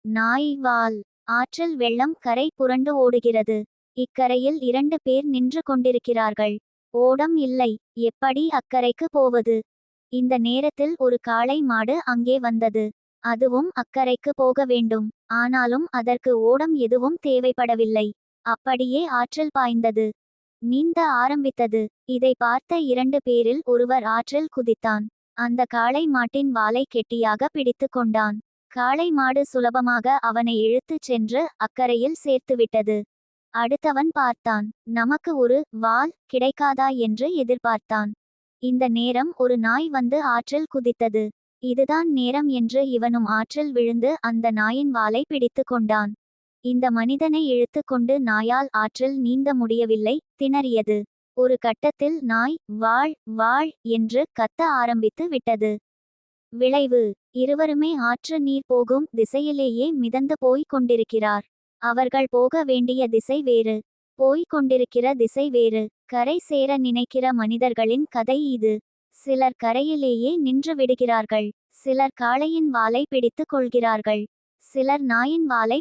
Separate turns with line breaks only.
நாய் வால். ஆற்றில் வெள்ளம் கரை புரண்டு ஓடுகிறது. இக்கரையில் 2 பேர் நின்று கொண்டிருக்கிறார்கள். ஓடம் இல்லை. எப்படி அக்கரைக்கு போவது? இந்த நேரத்தில் ஒரு காளை மாடு அங்கே வந்தது. அதுவும் அக்கரைக்கு போக வேண்டும். ஆனாலும் அதற்கு ஓடம் எதுவும் தேவைப்படவில்லை. அப்படியே ஆற்றில் பாய்ந்தது. நீந்த ஆரம்பித்தது. இதை பார்த்த 2 பேரில் ஒருவர் ஆற்றில் குதித்தான். அந்த காளை மாட்டின் வாலை கெட்டியாக பிடித்து கொண்டான். காளை மாடு சுலபமாக அவனை இழுத்துச் சென்று அக்கரையில் சேர்த்துவிட்டது. அடுத்தவன் பார்த்தான். நமக்கு ஒரு வால் கிடைக்காதா என்று எதிர்பார்த்தான். இந்த நேரம் ஒரு நாய் வந்து ஆற்றில் குதித்தது. இதுதான் நேரம் என்று இவனும் ஆற்றில் விழுந்து அந்த நாயின் வாலை பிடித்து கொண்டான். இந்த மனிதனை இழுத்து கொண்டு நாயால் ஆற்றில் நீந்த முடியவில்லை, திணறியது. ஒரு கட்டத்தில் நாய் வாள் வாள் என்று கத்த ஆரம்பித்து விட்டது. விளைவு: இருவருமே ஆற்று நீர் போகும் திசையிலேயே மிதந்து போய்க் கொண்டிருக்கிறார். அவர்கள் போக வேண்டிய திசை வேறு, போய்க் கொண்டிருக்கிற திசை வேறு. கரை சேர நினைக்கிற மனிதர்களின் கதை இது. சிலர் கரையிலேயே நின்று விடுகிறார்கள். சிலர் காளையின் வாலை பிடித்து கொள்கிறார்கள். சிலர் நாயின் வாலை